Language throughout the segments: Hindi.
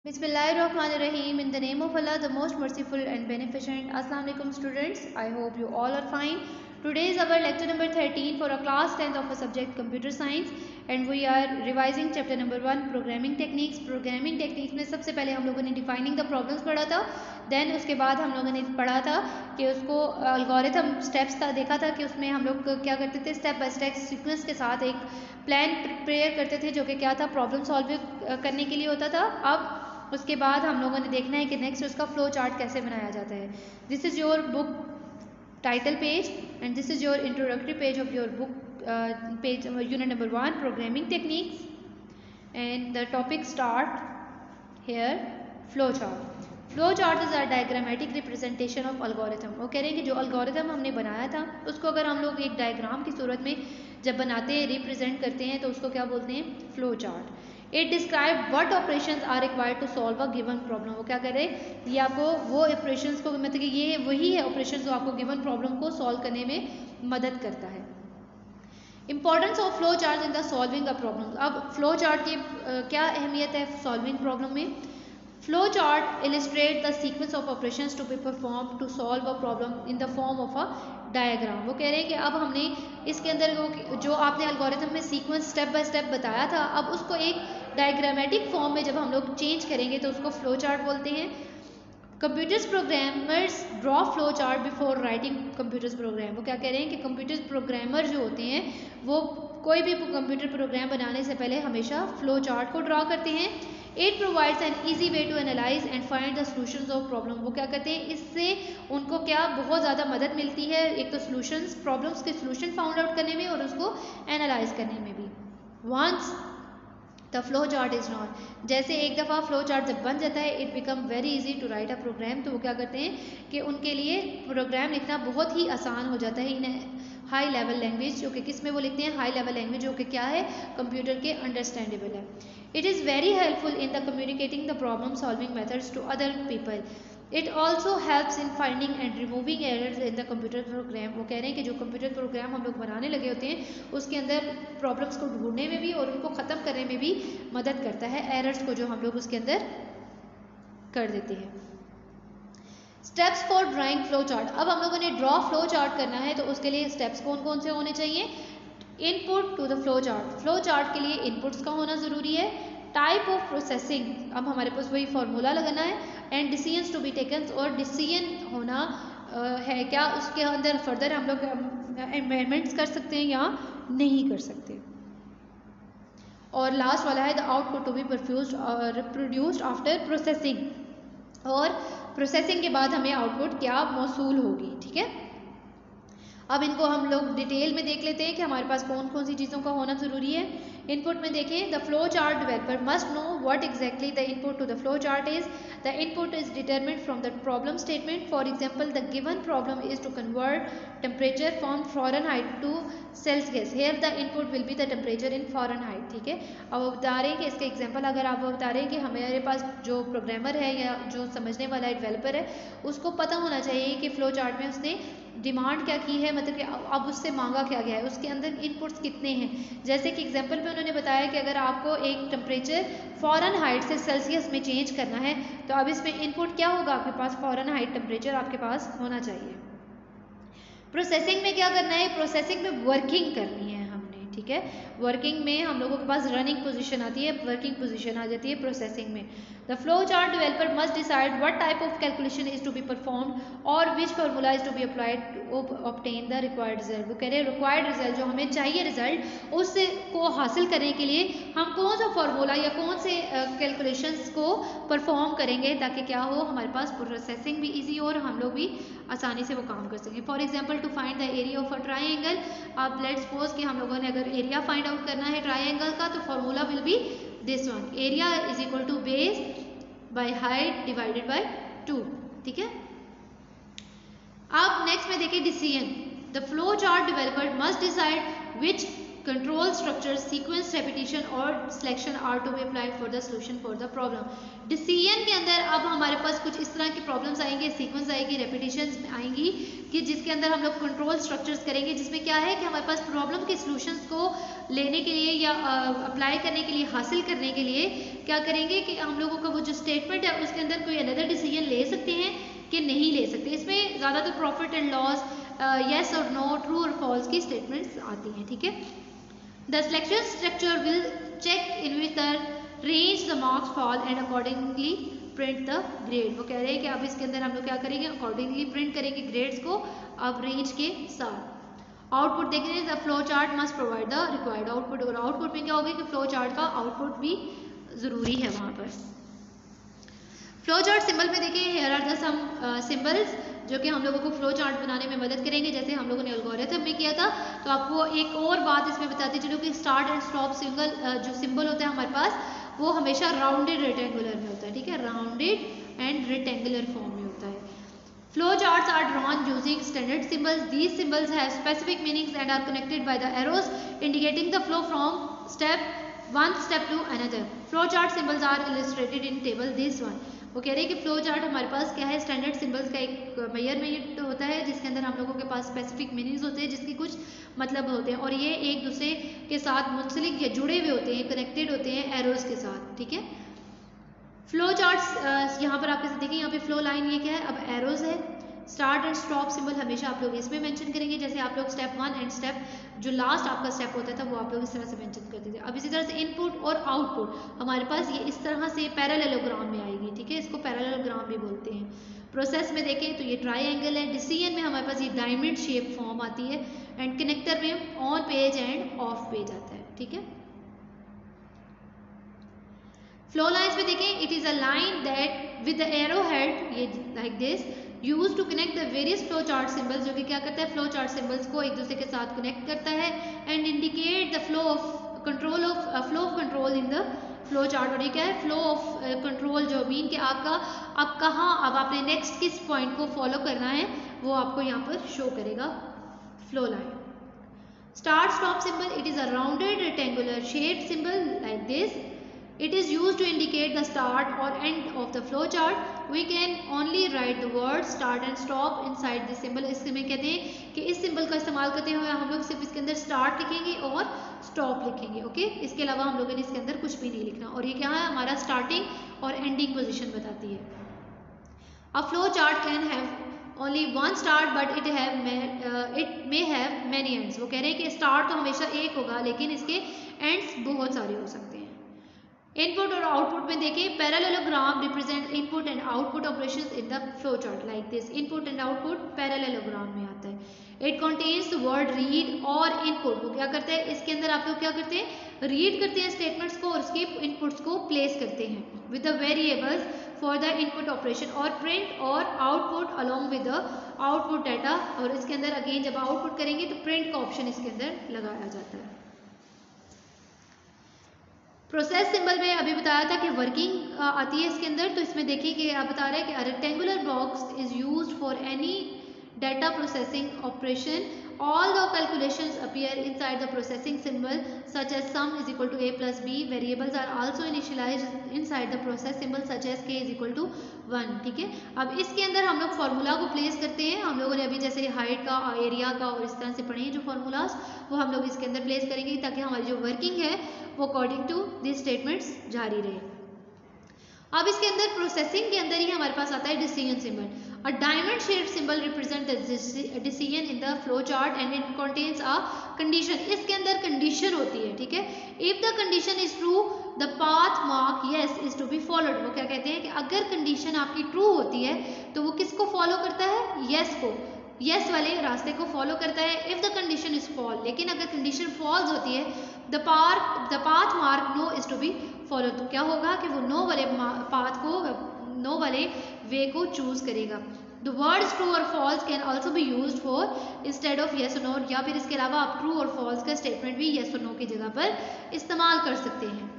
Bismillahirrahmanirrahim. In the name of Allah, the most merciful and beneficent. Assalamu alaikum students. I hope you all are fine. Today is our lecture number 13 for a class 10th of a subject computer science and we are revising chapter number 1 programming techniques. Programming techniques में सबसे पहले हम लोगों ने defining the problems पढ़ा था. Then उसके बाद हम लोगों ने पढ़ा था कि उसको algorithm steps था देखा था कि उसमें हम लोग क्या करते थे step by step sequence के साथ एक plan prepare करते थे जो कि क्या था problem solve करने के लिए होता था. अब उसके बाद हम लोगों ने देखना है कि नेक्स्ट उसका फ्लो चार्ट कैसे बनाया जाता है. This is your book title page and this is your introductory page of your book page unit number 1 programming techniques and the topic start here flow chart. Flow chart is a diagrammatic representation of algorithm. वो कह रहे हैं कि जो अल्गोरिथम हमने बनाया था उसको अगर हम लोग एक डायग्राम की सूरत में जब बनाते हैं रिप्रेजेंट करते हैं तो उसको क्या बोलते हैं, flow chart. It describe what operations are required to solve a given problem. वो क्या कर रहे हैं, ये आपको वो ऑपरेशंस को मतलब कि ये वही है ऑपरेशंस जो आपको गिवन प्रॉब्लम को सॉल्व करने में मदद करता है. Importance of flow chart in the solving a problem. अब फ्लो चार्ट की क्या अहमियत है सॉल्विंग प्रॉब्लम में. Flow chart illustrate the sequence of operations to be performed to solve a problem in the form of a diagram. वो कह रहे हैं कि अब हमने इसके अंदर वो जो आपने algorithm में sequence step by step बताया था अब उसको एक diagrammatic form में जब हम लोग change करेंगे तो उसको flow chart बोलते हैं. Computers programmers draw flow chart before writing computers program. वो क्या कह रहे हैं कि कंप्यूटर्स प्रोग्रामर जो होते हैं वो कोई भी कंप्यूटर प्रोग्राम बनाने से पहले हमेशा फ्लो चार्ट को ड्रॉ करते हैं. It provides an easy way to analyse and find the solutions of problem. वो क्या करते हैं, इससे उनको क्या बहुत ज़्यादा मदद मिलती है एक तो सॉल्यूशंस प्रॉब्लम्स के सॉल्यूशन फाउंड आउट करने में और उसको एनालाइज करने में भी. Once the flow chart is not, जैसे एक दफ़ा फ्लो चार्ट जब बन जाता है it become very easy to write a program. तो वो क्या करते हैं कि उनके लिए प्रोग्राम लिखना बहुत ही आसान हो जाता है इन हाई लेवल लैंग्वेज, जो कि किस में वो लिखते हैं, हाई लेवल लैंग्वेज, जो कि क्या है कंप्यूटर के अंडरस्टैंडेबल है. It is very helpful in the communicating the problem solving methods to other people. It also helps in finding and removing errors in the computer program. वो कह रहे हैं कि जो कंप्यूटर प्रोग्राम हम लोग बनाने लगे होते हैं उसके अंदर प्रॉब्लम्स को ढूंढने में भी और उनको ख़त्म करने में भी मदद करता है, एरर्स को जो हम लोग उसके अंदर कर देते हैं. Steps for drawing flow chart. अब हम लोगों ने ड्रॉ फ्लो चार्ट करना है तो उसके लिए स्टेप्स कौन कौन से होने चाहिए. Input to the flow chart. Flow chart के लिए इनपुट्स का होना ज़रूरी है. टाइप ऑफ प्रोसेसिंग, अब हमारे पास वही फार्मूला लगाना है. And decisions to be taken, और डिसीजन होना है क्या उसके अंदर फर्दर हम लोग अमेंडमेंट्स कर सकते हैं या नहीं कर सकते. और लास्ट वाला है the output to be produced after processing, और प्रोसेसिंग के बाद हमें आउटपुट क्या मौसूल होगी. ठीक है, अब इनको हम लोग डिटेल में देख लेते हैं कि हमारे पास कौन कौन सी चीज़ों का होना ज़रूरी है. इनपुट में देखें, the flow chart developer must know what exactly the input to the flow chart is. The input is determined from the problem statement. For example the given problem is to convert temperature from Fahrenheit to Celsius. Here the input will be the temperature in Fahrenheit. ठीक है, अब वो बता रहे हैं कि इसके एग्जाम्पल अगर आप बता रहे हैं कि हमारे पास जो प्रोग्रामर है या जो समझने वाला डेवलपर है उसको पता होना चाहिए कि फ़्लो चार्ट में उसने डिमांड क्या की है, मतलब कि अब उससे मांगा क्या गया है, उसके अंदर इनपुट्स कितने हैं. जैसे कि एग्जांपल पे उन्होंने बताया कि अगर आपको एक टेम्परेचर फ़ारेनहाइट से सेल्सियस में चेंज करना है तो अब इसमें इनपुट क्या होगा, आपके पास फ़ारेनहाइट टेम्परेचर आपके पास होना चाहिए. प्रोसेसिंग में क्या करना है, प्रोसेसिंग में वर्किंग करनी है हमने. ठीक है, वर्किंग में हम लोगों के पास रनिंग पोजीशन आती है, वर्किंग पोजीशन आ जाती है प्रोसेसिंग में. The flow chart developer must decide what type of calculation is to be performed और which formula is to be applied to obtain the required result. वो कह रहे हैं रिक्वायर्ड रिजल्ट जो हमें चाहिए रिजल्ट उससे को हासिल करने के लिए हम कौन सा फार्मूला या कौन से कैलकुलेशंस को परफॉर्म करेंगे ताकि क्या हो, हमारे पास प्रोसेसिंग भी ईजी हो और हम लोग भी आसानी से वो काम कर सकें. For example to find the area of a triangle. अब लेट्स सपोज कि हम लोगों ने अगर एरिया फाइंड आउट करना है ट्राइंगल का तो formula will be this one, area is equal to base by height divided by 2. ठीक है, अब नेक्स्ट में देखिए decision. The flow chart developer must decide which control structures, sequence, repetition और selection are to be applied for the solution for the problem. Decision के अंदर अब हमारे पास कुछ इस तरह की प्रॉब्लम्स आएंगे, सीक्वेंस आएगी, रेपिटेशंस आएंगी कि जिसके अंदर हम लोग कंट्रोल स्ट्रक्चर्स करेंगे, जिसमें क्या है कि हमारे पास प्रॉब्लम के सॉल्यूशंस को लेने के लिए या अप्लाई करने के लिए, हासिल करने के लिए क्या करेंगे कि हम लोगों का वो जो स्टेटमेंट है उसके अंदर कोई अनदर डिसीजन ले सकते हैं कि नहीं ले सकते। इसमें ज़्यादातर प्रॉफिट एंड लॉस, येस और नो, ट्रू और फॉल्स की स्टेटमेंट्स आती हैं, ठीक है। The selection structure will check in which the range the marks fall and accordingly print the grade. वो कह रहे हैं कि अब इसके अंदर हम लोग क्या करेंगे, अकॉर्डिंगली प्रिंट करेंगे ग्रेड्स को अब रेंज के साथ। आउटपुट देखेंगे, the flow chart must provide the required output, और आउटपुट में क्या होगा कि फ्लो चार्ट का आउटपुट भी ज़रूरी है वहाँ पर। फ्लो चार्ट सिंबल में देखिए, here are the some symbols जो कि हम लोगों को फ्लो चार्ट बनाने में मदद करेंगे, जैसे हम लोगों ने एल्गोरिथम में किया था। तो आपको एक और बात इसमें बताती चलो कि स्टार्ट एंड स्टॉप सिंबल जो सिंबल होता है हमारे पास वो हमेशा राउंडेड रेक्टेंगुलर में होता है, ठीक है, राउंडेड एंड रेक्टेंगुलर फॉर्म में होता है। Flow charts are drawn using standard symbols, these symbols have specific meanings and are connected by the arrows indicating the flow from one step to another. Flow chart symbols are illustrated in table this one. वो कह रहे हैं कि फ्लो चार्ट हमारे पास क्या है, स्टैंडर्ड सिंबल्स का एक मेजरमेंट होता है जिसके अंदर हम लोगों के पास स्पेसिफिक मीनिंग्स होते हैं, जिसके कुछ मतलब होते हैं और ये एक दूसरे के साथ मुंसलिक या जुड़े हुए होते हैं, कनेक्टेड होते हैं एरोज के साथ, ठीक है। फ्लो चार्ट्स यहाँ पर आप कैसे देखें, यहाँ पे फ्लो लाइन ये क्या है, अब एरोज है। स्टार्ट एंड स्टॉप सिंबल हमेशा आप लोग इसमें मेंशन करेंगे, जैसे आप लोग स्टेप 1 एंड स्टेप जो लास्ट आपका स्टेप होता था वो आप लोग इस तरह से मेंशन करते थे। अब इसी तरह से इनपुट और आउटपुट हमारे पास ये इस तरह से पैरेललोग्राम में आएगी, ठीक है, इसको पैरेललोग्राम भी बोलते हैं। प्रोसेस में देखें तो ये ट्राइंगल है, डिसीजन में हमारे पास ये डायमंड शेप फॉर्म आती है, एंड कनेक्टर में on page and off page आता है, ठीक है। फ्लो लाइन्स में देखें, it is a line that with the arrow head, ये like this, use to connect the various flow chart symbols, जो कि क्या करता है, फ्लो चार्ट सिंबल्स को एक दूसरे के साथ कनेक्ट करता है, and indicate the flow of control in the flow chart. और ये क्या है, फ्लो ऑफ कंट्रोल, जो मीन कि आपका अब कहाँ, अब आपने नेक्स्ट किस पॉइंट को फॉलो करना है वो आपको यहाँ पर शो करेगा flow line. Start stop symbol, it is a rounded rectangular shaped symbol like this. It is used to indicate the start or end of the flow chart. We can only write the words start and stop inside this symbol. इसमें कहते हैं कि इस सिंबल का इस्तेमाल करते हुए हम लोग सिर्फ इसके अंदर स्टार्ट लिखेंगे और स्टॉप लिखेंगे, ओके। इसके अलावा हम लोगों ने इसके अंदर कुछ भी नहीं लिखना, और ये क्या है, हमारा स्टार्टिंग और एंडिंग पोजीशन बताती है। A flow chart can have only one start but it may have many ends. वो कह रहे हैं कि स्टार्ट तो हमेशा एक होगा लेकिन इसके एंड्स बहुत सारे हो सकते हैं। इनपुट और आउटपुट में देखें, parallelogram represent input and output operations in the flow chart like this. Input and output parallelogram में आता है। It contains the word read और इनपुट। वो क्या करते हैं, इसके अंदर आप लोग क्या करते हैं, रीड करते हैं स्टेटमेंट्स को और उसके इनपुट्स को प्लेस करते हैं with the variables for the input operation, और प्रिंट और output along with the output data. और इसके अंदर अगेन जब आउटपुट करेंगे तो प्रिंट का ऑप्शन इसके अंदर लगाया जाता है। प्रोसेस सिंबल में अभी बताया था कि वर्किंग आती है इसके अंदर, तो इसमें देखिए कि आप बता रहे हैं कि rectangular box is used for any data processing operation. All the calculations appear inside the processing symbol such as sum is equal to a plus b. Variables are also initialized inside the process symbol such as k is equal to 1. ठीक है, अब इसके अंदर हम लोग फार्मूला को प्लेस करते हैं। हम लोगों ने अभी जैसे हाइट का, एरिया का और इस तरह से पढ़े हैं जो फार्मूलाज, वो हम लोग इसके अंदर प्लेस करेंगे ताकि हमारी जो वर्किंग है वो अकॉर्डिंग टू दिस स्टेटमेंट्स जारी रहे। अब इसके अंदर प्रोसेसिंग के अंदर ही हमारे पास आता है decision symbol. A diamond shaped symbol represent the decision in the flow chart and it contains a condition. इसके अंदर कंडीशन होती है, ठीक है। If the condition is true, the path mark yes is to be followed. वो क्या कहते हैं कि अगर कंडीशन आपकी ट्रू होती है तो वो किसको फॉलो करता है, yes को, yes वाले रास्ते को फॉलो करता है। If the condition is false, लेकिन अगर कंडीशन फॉल्स होती है, the path mark no is to be followed. तो क्या होगा कि वो नो वाले पाथ को, नो वाले वे को चूज करेगा। The words true or false can also be used for instead of yes or no, या फिर इसके अलावा आप true और false का स्टेटमेंट भी yes or no की जगह पर इस्तेमाल कर सकते हैं।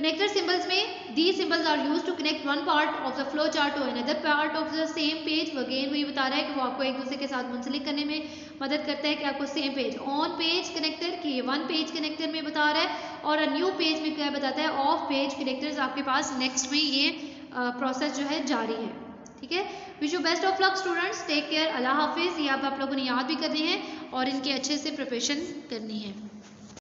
कनेक्टर सिंबल्स में these symbols are used to connect one part of the flow chart to another part of the same page. Again वही बता रहा है कि वो आपको एक दूसरे के साथ मुंसलिक करने में मदद करता है कि आपको same page on page connector की वन पेज कनेक्टर में बता रहा है, और अ न्यू पेज में क्या बताता है, ऑफ पेज कनेक्टर्स आपके पास नेक्स्ट में ये प्रोसेस जो है जारी है। ठीक है, wish you best of luck students, take care, अल्लाह हाफिज़। ये आप लोगों ने याद भी करने हैं और इनके अच्छे से प्रिपरेशन करनी है।